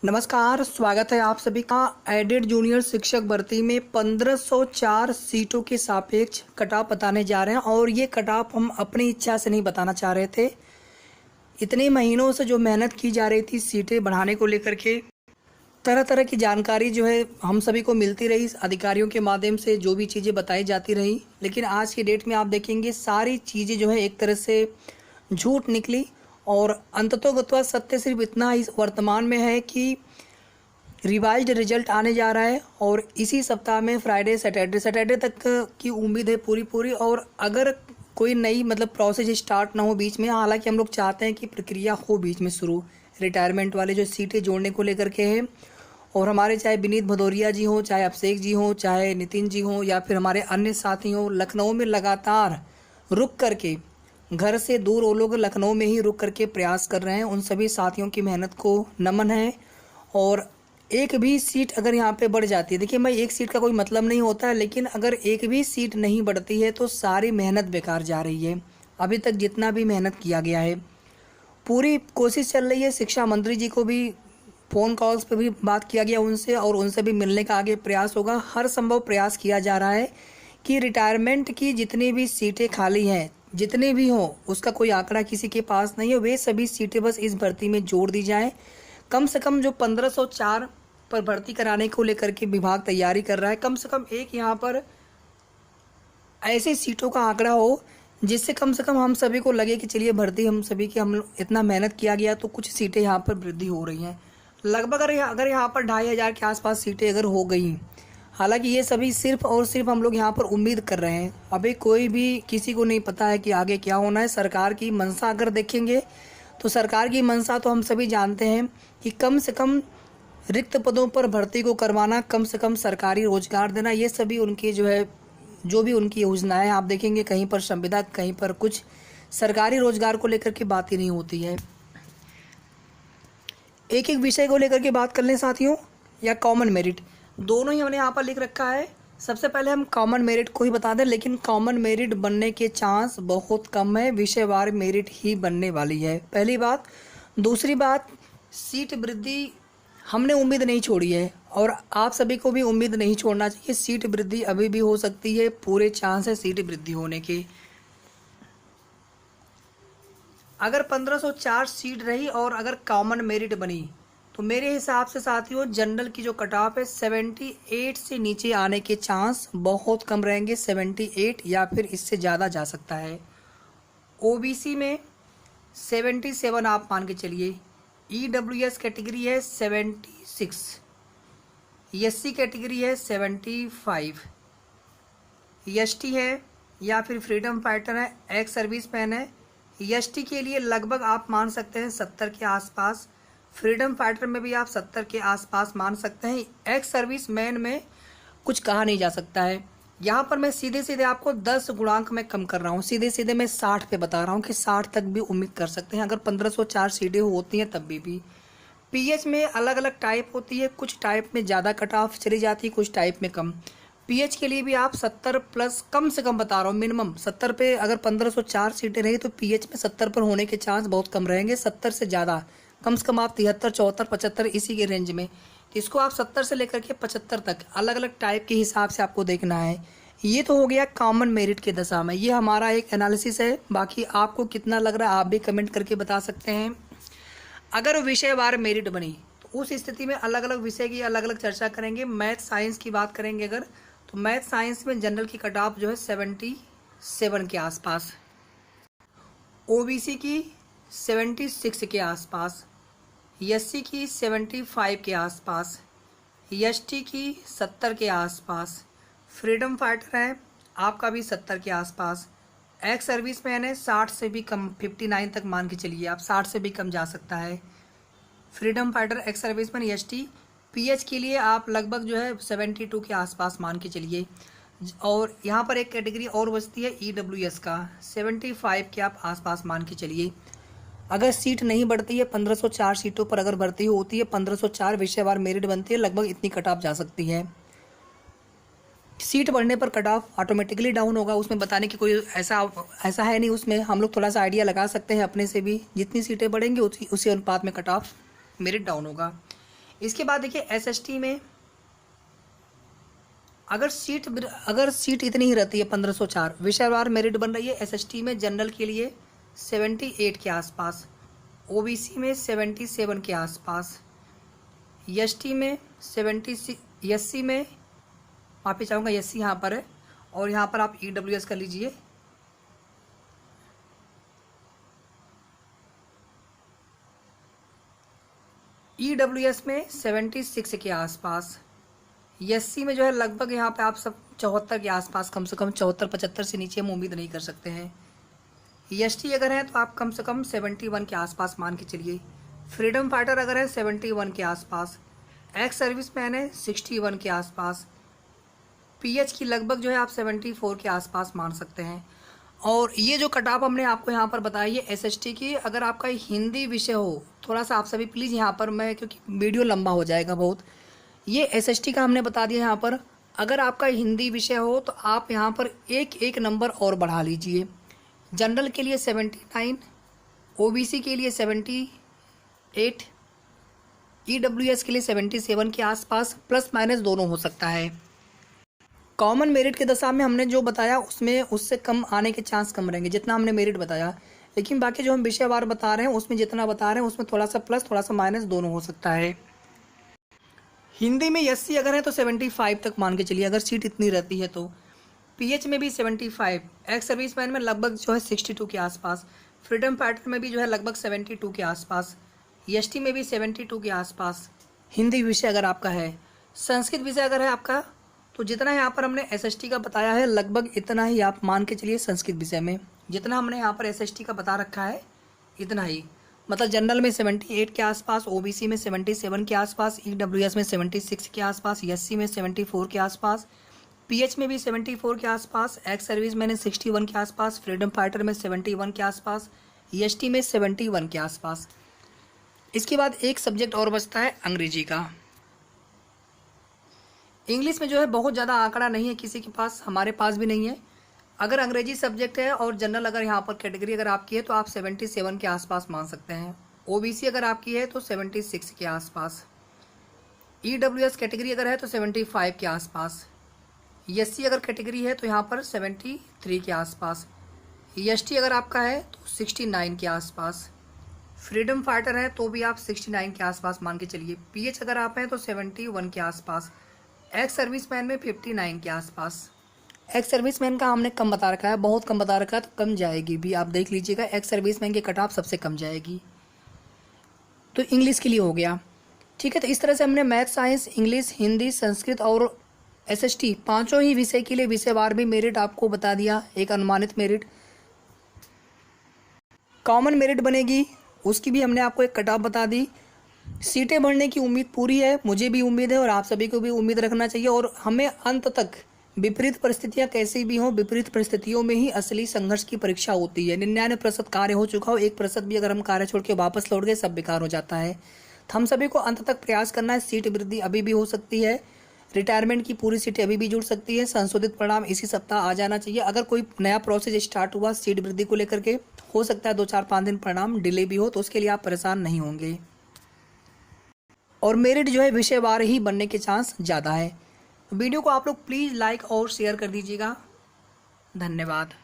नमस्कार, स्वागत है आप सभी का। एडेड जूनियर शिक्षक भर्ती में 1504 सीटों के सापेक्ष कटऑफ बताने जा रहे हैं और ये कटऑफ हम अपनी इच्छा से नहीं बताना चाह रहे थे। इतने महीनों से जो मेहनत की जा रही थी सीटें बढ़ाने को लेकर के, तरह तरह की जानकारी जो है हम सभी को मिलती रही, अधिकारियों के माध्यम से जो भी चीज़ें बताई जाती रही, लेकिन आज की डेट में आप देखेंगे सारी चीज़ें जो है एक तरह से झूठ निकली और अंततोगत्वा सत्य सिर्फ इतना इस वर्तमान में है कि रिवाइज्ड रिजल्ट आने जा रहा है और इसी सप्ताह में फ्राइडे सैटरडे तक की उम्मीद है पूरी। और अगर कोई नई प्रोसेस स्टार्ट ना हो बीच में, हालांकि हम लोग चाहते हैं कि प्रक्रिया हो बीच में शुरू, रिटायरमेंट वाले जो सीटें जोड़ने को लेकर के हैं, और हमारे चाहे विनीत भदौरिया जी हों, चाहे अभिषेक जी हों, चाहे नितिन जी हों, या फिर हमारे अन्य साथी हों, लखनऊ में लगातार रुक करके, घर से दूर वो लोग लखनऊ में ही रुक करके प्रयास कर रहे हैं। उन सभी साथियों की मेहनत को नमन है। और एक भी सीट अगर यहाँ पे बढ़ जाती है, देखिए मैं एक सीट का कोई मतलब नहीं होता है, लेकिन अगर एक भी सीट नहीं बढ़ती है तो सारी मेहनत बेकार जा रही है। अभी तक जितना भी मेहनत किया गया है, पूरी कोशिश चल रही है। शिक्षा मंत्री जी को भी फ़ोन कॉल्स पे भी बात किया गया उनसे, और उनसे भी मिलने का आगे प्रयास होगा। हर संभव प्रयास किया जा रहा है कि रिटायरमेंट की जितनी भी सीटें खाली हैं, जितने भी हों, उसका कोई आंकड़ा किसी के पास नहीं है, वे सभी सीटें बस इस भर्ती में जोड़ दी जाएं। कम से कम जो 1504 पर भर्ती कराने को लेकर के विभाग तैयारी कर रहा है, कम से कम एक यहाँ पर ऐसी सीटों का आंकड़ा हो जिससे कम से कम हम सभी को लगे कि चलिए भर्ती हम सभी की, हम इतना मेहनत किया गया तो कुछ सीटें यहाँ पर वृद्धि हो रही हैं। लगभग अगर यहाँ पर 2500 के आसपास सीटें अगर हो गई, हालांकि ये सभी सिर्फ और सिर्फ हम लोग यहाँ पर उम्मीद कर रहे हैं। अभी कोई भी किसी को नहीं पता है कि आगे क्या होना है। सरकार की मंशा अगर देखेंगे तो सरकार की मंशा तो हम सभी जानते हैं कि कम से कम रिक्त पदों पर भर्ती को करवाना, कम से कम सरकारी रोजगार देना, ये सभी उनकी जो भी उनकी योजनाएं आप देखेंगे, कहीं पर संविदा, कहीं पर कुछ सरकारी रोजगार को लेकर के बात ही नहीं होती है। एक एक विषय को लेकर के बात कर लें साथियों, या कॉमन मेरिट, दोनों ही हमने यहाँ पर लिख रखा है। सबसे पहले हम कॉमन मेरिट को ही बता दें, लेकिन कॉमन मेरिट बनने के चांस बहुत कम है, विषयवार मेरिट ही बनने वाली है, पहली बात। दूसरी बात, सीट वृद्धि हमने उम्मीद नहीं छोड़ी है और आप सभी को भी उम्मीद नहीं छोड़ना चाहिए। सीट वृद्धि अभी भी हो सकती है, पूरे चांस है सीट वृद्धि होने के। अगर 1504 सीट रही और अगर कॉमन मेरिट बनी तो मेरे हिसाब से साथियों जनरल की जो कट ऑफ है 78 से नीचे आने के चांस बहुत कम रहेंगे। 78 या फिर इससे ज़्यादा जा सकता है। ओबीसी में 77 आप मान के चलिए। ईडब्ल्यूएस कैटेगरी है 76, एससी कैटेगरी है 75, एसटी है या फिर फ्रीडम फाइटर है, एक्स सर्विस मैन है। एसटी के लिए लगभग आप मान सकते हैं 70 के आसपास, फ्रीडम फाइटर में भी आप 70 के आसपास मान सकते हैं। एक्स सर्विस मैन में कुछ कहा नहीं जा सकता है। यहाँ पर मैं सीधे सीधे आपको 10 गुणांक में कम कर रहा हूँ, सीधे सीधे मैं 60 पे बता रहा हूँ कि 60 तक भी उम्मीद कर सकते हैं अगर 1504 सीटें होती हैं तब भी। पीएच में अलग अलग टाइप होती है, कुछ टाइप में ज़्यादा कट ऑफ चली जाती है, कुछ टाइप में कम। पीएच के लिए भी आप 70 प्लस, कम से कम बता रहा हूँ, मिनिमम 70 पे अगर 1504 सीटें रही तो पीएच में 70 पर होने के चांस बहुत कम रहेंगे। 70 से ज़्यादा कम से कम आप 73, 74, 75 इसी के रेंज में, इसको आप 70 से लेकर के 75 तक अलग अलग टाइप के हिसाब से आपको देखना है। ये तो हो गया कॉमन मेरिट के दशा में, ये हमारा एक एनालिसिस है। बाकी आपको कितना लग रहा है आप भी कमेंट करके बता सकते हैं। अगर विषयवार मेरिट बनी तो उस स्थिति में अलग अलग विषय की अलग अलग चर्चा करेंगे। मैथ साइंस की बात करेंगे अगर, तो मैथ साइंस में जनरल की कट ऑफ जो है 77 के आसपास, ओबीसी की 76 के आसपास, एससी की 75 के आसपास, एसटी की 70 के आसपास, फ्रीडम फाइटर है आपका भी 70 के आसपास, एक्स सर्विस मैन है 60 से भी कम, 59 तक मान के चलिए आप, 60 से भी कम जा सकता है। Freedom fighter, ex service man, ST. PH के लिए आप लगभग जो है 72 के आसपास मान के चलिए। और यहाँ पर एक कैटेगरी और बचती है ईडब्ल्यूएस का, 75 के आप आसपास मान के चलिए। अगर सीट नहीं बढ़ती है 1504 सीटों पर अगर भर्ती होती है, 1504 विषयवार मेरिट बनती है, लगभग इतनी कट ऑफ जा सकती है। सीट बढ़ने पर कट ऑफ ऑटोमेटिकली डाउन होगा, उसमें बताने की कोई ऐसा है नहीं। उसमें हम लोग थोड़ा सा आइडिया लगा सकते हैं अपने से भी, जितनी सीटें बढ़ेंगी उसी अनुपात में कट ऑफ मेरिट डाउन होगा। इसके बाद देखिए SST में अगर सीट इतनी ही रहती है 1504, विषयवार मेरिट बन रही है SST में जनरल के लिए 78 के आसपास, OBC में 77 के आसपास, ST में 76, SC में माफ़ी चाहूँगा SC यहाँ पर है, और यहाँ पर आप EWS कर लीजिए। EWS में 76 के आसपास, SC में जो है लगभग यहाँ पे आप सब 74 के आसपास, कम से कम 74-75 से नीचे हम उम्मीद नहीं कर सकते हैं। ST अगर है तो आप कम से कम 71 के आसपास मान के चलिए। फ्रीडम फाइटर अगर है 71 के आसपास, एक्स सर्विस मैन है 61 के आसपास, PH की लगभग जो है आप 74 के आसपास मान सकते हैं। और ये जो कट ऑफ हमने आपको यहाँ पर बताई है SST की, अगर आपका हिंदी विषय हो, थोड़ा सा आप सभी प्लीज़ यहाँ पर, मैं क्योंकि वीडियो लंबा हो जाएगा बहुत, ये SST का हमने बता दिया यहाँ पर। अगर आपका हिंदी विषय हो तो आप यहाँ पर एक नंबर और बढ़ा लीजिए। जनरल के लिए 79, OBC के लिए 78, EWS के लिए 77 के आसपास, प्लस माइनस दोनों हो सकता है। कॉमन मेरिट के दशा में हमने जो बताया उसमें उससे कम आने के चांस कम रहेंगे जितना हमने मेरिट बताया, लेकिन बाकी जो हम विषयवार बता रहे हैं उसमें जितना बता रहे हैं उसमें थोड़ा सा प्लस थोड़ा सा माइनस दोनों हो सकता है। हिंदी में SC अगर है तो 75 तक मान के चलिए, अगर सीट इतनी रहती है तो। PH में भी 75, एक्स सर्विस मैन में लगभग जो है 62 के आसपास, फ्रीडम फाइटर में भी जो है लगभग 72 के आसपास, ST में भी 72 के आसपास हिंदी विषय अगर आपका है। संस्कृत विषय अगर है आपका तो जितना यहाँ पर हमने SST का बताया है लगभग इतना ही आप मान के चलिए। संस्कृत विषय में जितना हमने यहाँ पर SST का बता रखा है इतना ही, मतलब जनरल में 78 के आसपास, OBC में 77 के आसपास, EWS में 76 के आसपास, SC में 74 के आसपास, PH में भी 74 के आसपास, एक्स सर्विस मैंने 61 के आसपास, फ्रीडम फाइटर में 71 के आसपास, ST में 71 के आसपास। इसके बाद एक सब्जेक्ट और बचता है अंग्रेजी का। इंग्लिश में जो है बहुत ज़्यादा आंकड़ा नहीं है किसी के पास, हमारे पास भी नहीं है। अगर अंग्रेजी सब्जेक्ट है और जनरल अगर यहाँ पर कैटेगरी अगर आपकी है तो आप 77 के आसपास मान सकते हैं। OBC अगर आपकी है तो 76 के आसपास, EWS कैटेगरी अगर है तो 75 के आसपास, SC अगर कैटेगरी है तो यहाँ पर 73 के आसपास, ST अगर आपका है तो 69 के आसपास, फ्रीडम फाइटर है तो भी आप 69 के आसपास मान के चलिए। PH अगर आप हैं तो 71 के आसपास, एक्स सर्विसमैन में 59 के आसपास। एक्स सर्विसमैन का हमने कम बता रखा है, बहुत कम बता रखा है, तो कम जाएगी भी, आप देख लीजिएगा। एक्स सर्विसमैन की कट ऑफ सबसे कम जाएगी। तो इंग्लिश के लिए हो गया, ठीक है। तो इस तरह से हमने math, science, English, Hindi, Sanskrit और SST पांचों ही विषय के लिए विषयवार भी मेरिट आपको बता दिया, एक अनुमानित मेरिट। कॉमन मेरिट बनेगी उसकी भी हमने आपको एक कट ऑफ बता दी। सीटें बढ़ने की उम्मीद पूरी है, मुझे भी उम्मीद है और आप सभी को भी उम्मीद रखना चाहिए। और हमें अंत तक विपरीत परिस्थितियां कैसी भी हों, विपरीत परिस्थितियों में ही असली संघर्ष की परीक्षा होती है। 99% कार्य हो चुका हो, 1% भी अगर हम कार्य छोड़ के वापस लौट गए सब बेकार हो जाता है। तो हम सभी को अंत तक प्रयास करना है। सीट वृद्धि अभी भी हो सकती है, रिटायरमेंट की पूरी सीटें अभी भी जुड़ सकती है। संशोधित परिणाम इसी सप्ताह आ जाना चाहिए। अगर कोई नया प्रोसेस स्टार्ट हुआ सीट वृद्धि को लेकर के, हो सकता है 2-4-5 दिन परिणाम डिले भी हो, तो उसके लिए आप परेशान नहीं होंगे। और मेरिट जो है विषयवार ही बनने के चांस ज़्यादा है। वीडियो को आप लोग प्लीज़ लाइक और शेयर कर दीजिएगा। धन्यवाद।